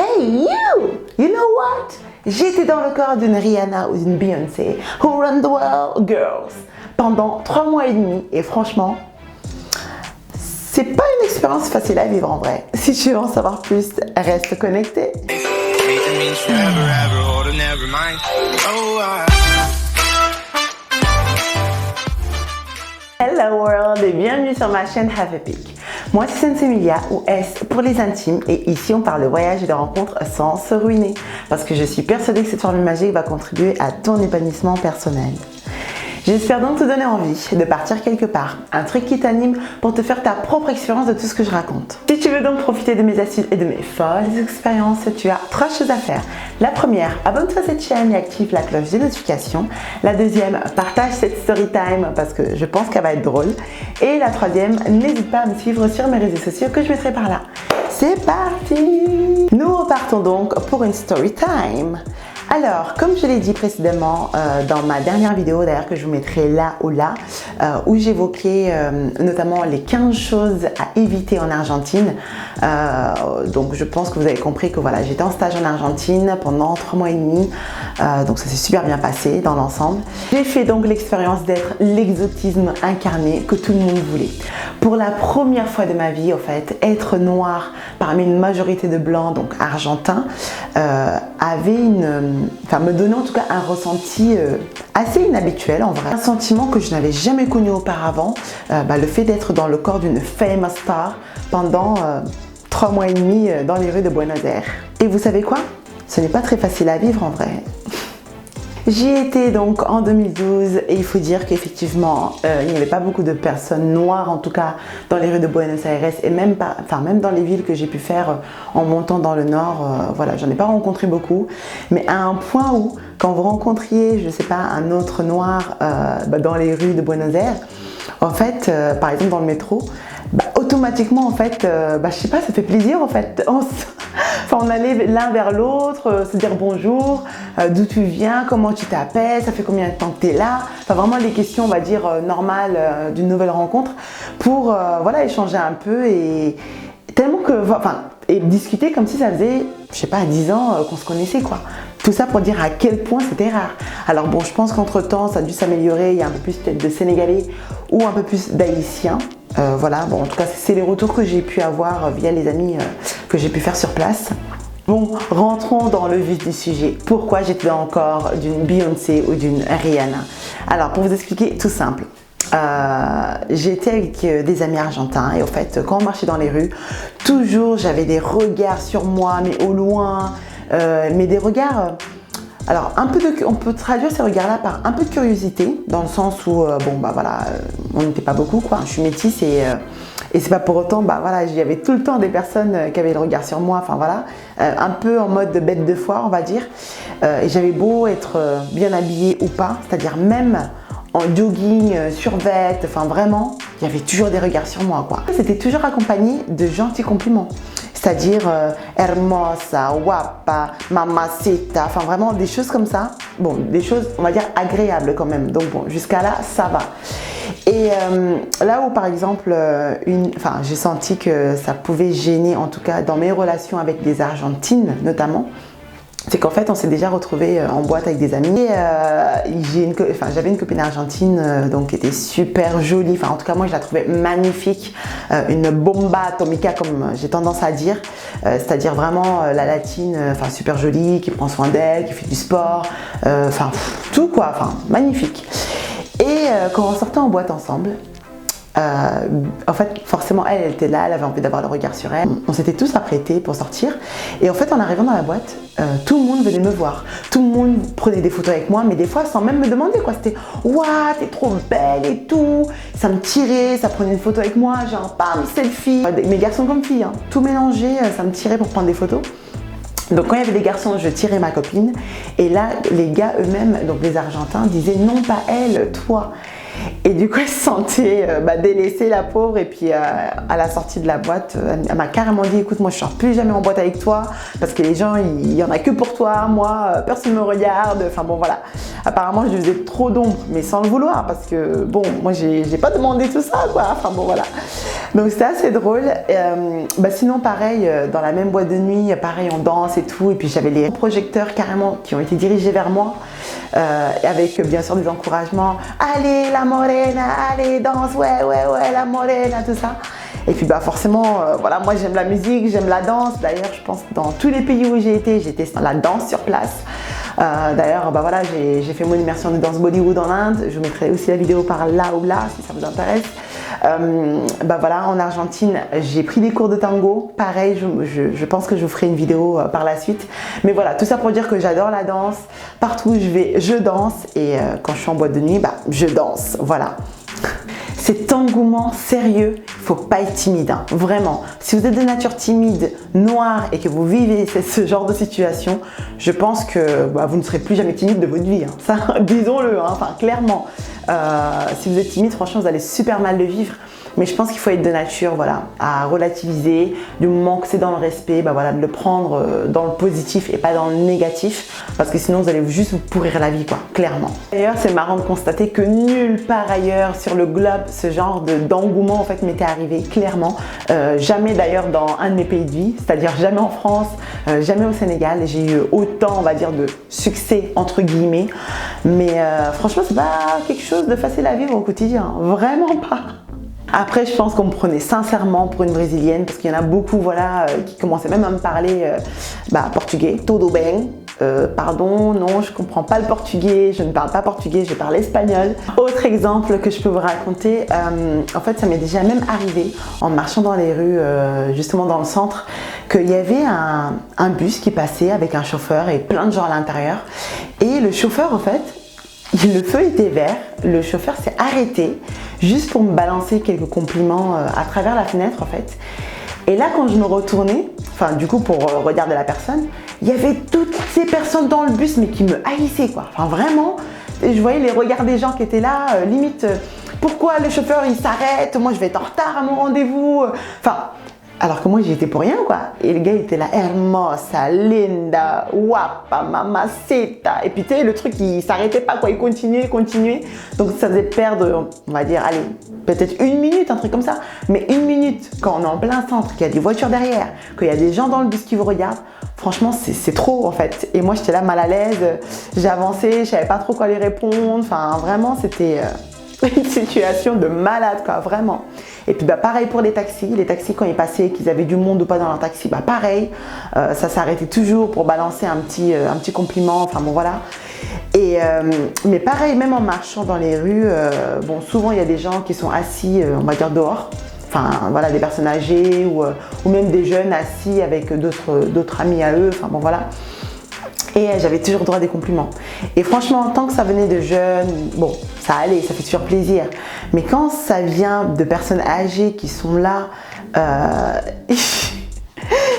Hey you know what? J'étais dans le corps d'une Rihanna ou d'une Beyoncé, Who Run the World Girls, pendant 3 mois et demi et franchement, c'est pas une expérience facile à vivre en vrai. Si tu veux en savoir plus, reste connecté. Hello world et bienvenue sur ma chaîne Have a Peek. Moi c'est Sensemilia ou S pour les intimes et ici on parle de voyage et de rencontres sans se ruiner parce que je suis persuadée que cette formule magique va contribuer à ton épanouissement personnel. J'espère donc te donner envie de partir quelque part, un truc qui t'anime pour te faire ta propre expérience de tout ce que je raconte. Si tu veux donc profiter de mes astuces et de mes folles expériences, tu as 3 choses à faire. La première, abonne-toi à cette chaîne et active la cloche des notifications. La deuxième, partage cette story time parce que je pense qu'elle va être drôle. Et la troisième, n'hésite pas à me suivre sur mes réseaux sociaux que je mettrai par là. C'est parti! Nous repartons donc pour une story time. Alors, comme je l'ai dit précédemment dans ma dernière vidéo, d'ailleurs que je vous mettrai là ou là, où j'évoquais notamment les 15 choses à éviter en Argentine. Donc je pense que vous avez compris que voilà, j'étais en stage en Argentine pendant 3 mois et demi, donc ça s'est super bien passé dans l'ensemble. J'ai fait donc l'expérience d'être l'exotisme incarné que tout le monde voulait. Pour la première fois de ma vie, en fait, être noir parmi une majorité de blancs, donc argentins, me donnait en tout cas un ressenti assez inhabituel en vrai. Un sentiment que je n'avais jamais connu auparavant, le fait d'être dans le corps d'une famous star pendant 3 mois et demi dans les rues de Buenos Aires. Et vous savez quoi? Ce n'est pas très facile à vivre en vrai. J'y étais donc en 2012 et il faut dire qu'effectivement il n'y avait pas beaucoup de personnes noires en tout cas dans les rues de Buenos Aires et même dans les villes que j'ai pu faire en montant dans le nord, voilà, j'en ai pas rencontré beaucoup, mais à un point où quand vous rencontriez, je sais pas, un autre noir dans les rues de Buenos Aires, en fait, par exemple dans le métro, automatiquement en fait, je sais pas, ça fait plaisir en fait. On allait l'un vers l'autre, se dire bonjour, d'où tu viens, comment tu t'appelles, ça fait combien de temps que tu es là. Enfin vraiment les questions, on va dire, normales d'une nouvelle rencontre pour voilà, échanger un peu et tellement que, et discuter comme si ça faisait, je sais pas, 10 ans qu'on se connaissait quoi. Tout ça pour dire à quel point c'était rare. Alors bon, je pense qu'entre temps, ça a dû s'améliorer, il y a un peu plus peut-être de Sénégalais ou un peu plus d'Haïtiens. Voilà, bon en tout cas c'est les retours que j'ai pu avoir via les amis que j'ai pu faire sur place. Bon, rentrons dans le vif du sujet. Pourquoi j'étais dans le corps d'une Beyoncé ou d'une Rihanna? Alors pour vous expliquer, tout simple. J'étais avec des amis argentins et au fait quand on marchait dans les rues, toujours j'avais des regards sur moi mais au loin, mais des regards... Alors, on peut traduire ces regards-là par un peu de curiosité, dans le sens où, on n'était pas beaucoup, quoi. Je suis métisse et c'est pas pour autant, il y avait tout le temps des personnes qui avaient le regard sur moi, un peu en mode bête de foire, on va dire. Et j'avais beau être bien habillée ou pas, c'est-à-dire même en jogging, survêt, vraiment, il y avait toujours des regards sur moi, quoi. C'était toujours accompagné de gentils compliments. C'est-à-dire hermosa, guapa, mamacita, vraiment des choses comme ça. Bon, des choses, on va dire, agréables quand même. Donc bon, jusqu'à là, ça va. Et là où par exemple, j'ai senti que ça pouvait gêner, en tout cas dans mes relations avec des Argentines notamment, c'est qu'en fait on s'est déjà retrouvés en boîte avec des amis et j'avais une copine argentine donc qui était super jolie, en tout cas moi je la trouvais magnifique, une bomba atomica comme j'ai tendance à dire, c'est-à-dire vraiment la latine, super jolie, qui prend soin d'elle, qui fait du sport, tout quoi, magnifique. Et quand on sortait en boîte ensemble, en fait forcément elle était là, elle avait envie d'avoir le regard sur elle. On s'était tous apprêtés pour sortir et en fait en arrivant dans la boîte, tout le monde venait me voir, tout le monde prenait des photos avec moi, mais des fois sans même me demander quoi. C'était waouh, t'es trop belle et tout, ça me tirait, ça prenait une photo avec moi, genre bam, selfie. Mes garçons comme filles, tout mélangé, ça me tirait pour prendre des photos. Donc quand il y avait des garçons, je tirais ma copine et là les gars eux-mêmes, donc les Argentins, disaient non pas elle, toi. Et du coup, elle se sentait délaissée, la pauvre. Et puis, à la sortie de la boîte, elle m'a carrément dit, écoute, moi, je ne sors plus jamais en boîte avec toi parce que les gens, il n'y en a que pour toi. Moi, personne ne me regarde. Enfin bon, voilà. Apparemment, je lui faisais trop d'ombre, mais sans le vouloir parce que, bon, moi, j'ai pas demandé tout ça, quoi. Enfin bon, voilà. Donc, c'était assez drôle. Sinon, pareil, dans la même boîte de nuit, pareil, on danse et tout. Et puis, j'avais les projecteurs carrément qui ont été dirigés vers moi. Avec bien sûr des encouragements, allez la morena, allez danse, ouais la morena, tout ça. Et puis forcément, voilà, moi j'aime la musique, j'aime la danse. D'ailleurs, je pense que dans tous les pays où j'ai été dans la danse sur place. D'ailleurs, voilà, j'ai fait mon immersion de danse Bollywood en Inde. Je vous mettrai aussi la vidéo par là ou là si ça vous intéresse. Voilà, en Argentine, j'ai pris des cours de tango. Pareil, je pense que je vous ferai une vidéo par la suite. Mais voilà, tout ça pour dire que j'adore la danse. Partout où je vais, je danse. Et quand je suis en boîte de nuit, je danse. Voilà. Cet engouement sérieux, il ne faut pas être timide, hein, vraiment. Si vous êtes de nature timide, noire et que vous vivez ce genre de situation, je pense que vous ne serez plus jamais timide de votre vie. Hein. Ça, disons-le, hein, enfin, clairement. Si vous êtes timide, franchement, vous allez super mal le vivre. Mais je pense qu'il faut être de nature, voilà, à relativiser. Du moment que c'est dans le respect, voilà, de le prendre dans le positif et pas dans le négatif. Parce que sinon, vous allez juste vous pourrir la vie, quoi, clairement. D'ailleurs, c'est marrant de constater que nulle part ailleurs sur le globe, ce genre d'engouement, en fait, m'était arrivé, clairement. Jamais d'ailleurs dans un de mes pays de vie, c'est-à-dire jamais en France, jamais au Sénégal. J'ai eu autant, on va dire, de succès, entre guillemets. Mais franchement, c'est pas quelque chose de facile à vivre au quotidien. Vraiment pas. Après, je pense qu'on me prenait sincèrement pour une Brésilienne parce qu'il y en a beaucoup, voilà, qui commençaient même à me parler portugais. Tudo bem. Pardon, non, je comprends pas le portugais, je ne parle pas portugais, je parle espagnol. Autre exemple que je peux vous raconter, en fait, ça m'est déjà même arrivé en marchant dans les rues, justement dans le centre, qu'il y avait un bus qui passait avec un chauffeur et plein de gens à l'intérieur. Et le chauffeur, en fait, le feu était vert, le chauffeur s'est arrêté juste pour me balancer quelques compliments à travers la fenêtre en fait. Et là quand je me retournais, enfin du coup pour regarder la personne, il y avait toutes ces personnes dans le bus mais qui me haïssaient quoi. Enfin vraiment, je voyais les regards des gens qui étaient là, limite pourquoi le chauffeur il s'arrête, moi je vais être en retard à mon rendez-vous. Enfin, alors que moi j'y étais pour rien quoi. Et le gars il était là, hermosa, linda, guapa, mamacita. Et puis tu sais, le truc il s'arrêtait pas quoi, il continuait. Donc ça faisait perdre, on va dire, allez, peut-être une minute, un truc comme ça. Mais une minute, quand on est en plein centre, qu'il y a des voitures derrière, qu'il y a des gens dans le bus qui vous regardent, franchement c'est trop en fait. Et moi j'étais là mal à l'aise, j'ai avancé, je savais pas trop quoi lui répondre. Enfin vraiment c'était une situation de malade quoi, vraiment. Et puis pareil pour les taxis quand ils passaient, qu'ils avaient du monde ou pas dans leur taxi, pareil, ça s'arrêtait toujours pour balancer un petit compliment, enfin bon voilà. Et, mais pareil, même en marchant dans les rues, souvent il y a des gens qui sont assis, on va dire dehors, enfin voilà, des personnes âgées ou même des jeunes assis avec d'autres amis à eux, enfin bon voilà. Et j'avais toujours droit à des compliments. Et franchement, tant que ça venait de jeunes, bon, ça allait, ça fait toujours plaisir. Mais quand ça vient de personnes âgées qui sont là,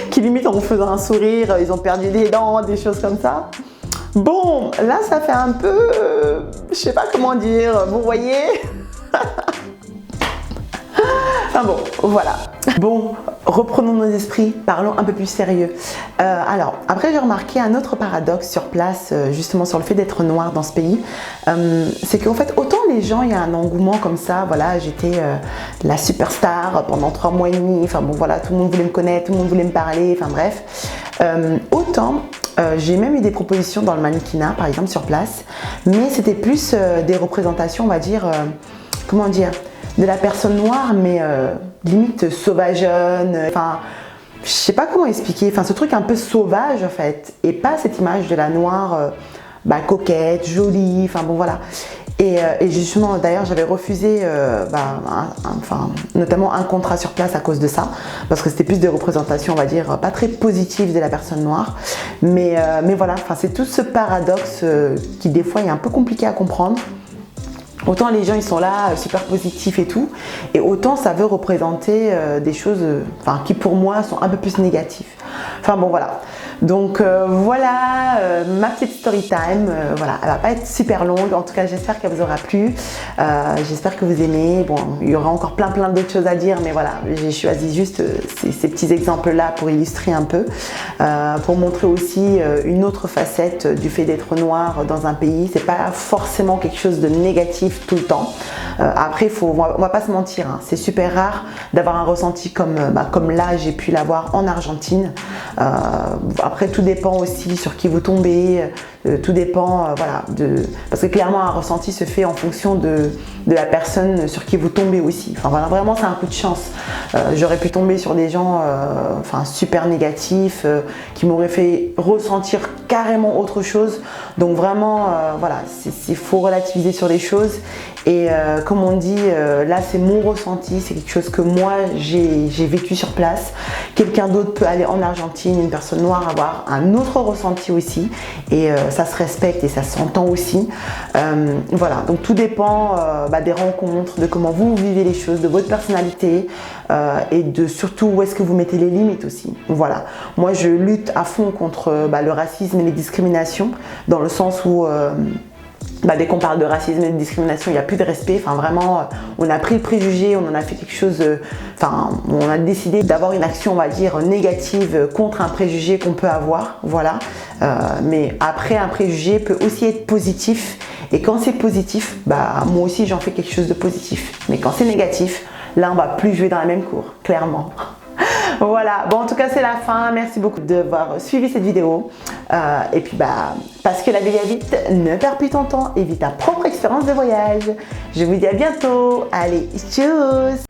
qui limite en vous faisant un sourire, ils ont perdu des dents, des choses comme ça. Bon, là, ça fait un peu, je sais pas comment dire, vous voyez. Enfin bon, voilà. Bon, reprenons nos esprits, parlons un peu plus sérieux. Alors, après j'ai remarqué un autre paradoxe sur place, justement sur le fait d'être noire dans ce pays. C'est qu'en fait, autant les gens, il y a un engouement comme ça, voilà, j'étais la superstar pendant 3 mois et demi, enfin bon voilà, tout le monde voulait me connaître, tout le monde voulait me parler, enfin bref. Autant, j'ai même eu des propositions dans le mannequinat, par exemple, sur place, mais c'était plus des représentations, on va dire, comment dire, de la personne noire, mais limite sauvageonne, enfin, je sais pas comment expliquer, enfin ce truc un peu sauvage en fait, et pas cette image de la noire coquette, jolie, enfin bon voilà. Et justement, d'ailleurs, j'avais refusé notamment un contrat sur place à cause de ça, parce que c'était plus des représentations, on va dire, pas très positives de la personne noire. Mais voilà, c'est tout ce paradoxe qui des fois est un peu compliqué à comprendre. Autant les gens ils sont là super positifs et tout, et autant ça veut représenter des choses qui pour moi sont un peu plus négatives. Enfin bon voilà. Donc voilà ma petite story time. Voilà, elle va pas être super longue. En tout cas, j'espère qu'elle vous aura plu. J'espère que vous aimez. Bon, il y aura encore plein d'autres choses à dire, mais voilà, j'ai choisi juste ces petits exemples-là pour illustrer un peu, pour montrer aussi une autre facette du fait d'être noir dans un pays. C'est pas forcément quelque chose de négatif tout le temps. Après, on va pas se mentir, hein, c'est super rare d'avoir un ressenti comme là j'ai pu l'avoir en Argentine. Après, tout dépend aussi sur qui vous tombez, tout dépend, voilà, parce que clairement un ressenti se fait en fonction de la personne sur qui vous tombez aussi. Enfin voilà, vraiment c'est un coup de chance. J'aurais pu tomber sur des gens super négatifs qui m'auraient fait ressentir carrément autre chose. Donc vraiment, voilà, il faut relativiser sur les choses. Et comme on dit, là c'est mon ressenti, c'est quelque chose que moi j'ai vécu sur place. Quelqu'un d'autre peut aller en Argentine, une personne noire avoir un autre ressenti aussi, et ça se respecte et ça s'entend aussi. Voilà, donc tout dépend des rencontres, de comment vous vivez les choses, de votre personnalité, et de surtout où est-ce que vous mettez les limites aussi. Voilà, moi je lutte à fond contre le racisme et les discriminations, dans le sens où dès qu'on parle de racisme et de discrimination, il n'y a plus de respect. Enfin, vraiment, on a pris le préjugé, on en a fait quelque chose. On a décidé d'avoir une action, on va dire, négative contre un préjugé qu'on peut avoir. Voilà. Mais après, un préjugé peut aussi être positif. Et quand c'est positif, moi aussi, j'en fais quelque chose de positif. Mais quand c'est négatif, là, on va plus jouer dans la même cour, clairement. Voilà, bon en tout cas c'est la fin, merci beaucoup d'avoir suivi cette vidéo, et puis parce que la vie va vite, ne perds plus ton temps et vis ta propre expérience de voyage. Je vous dis à bientôt, allez, tchuss!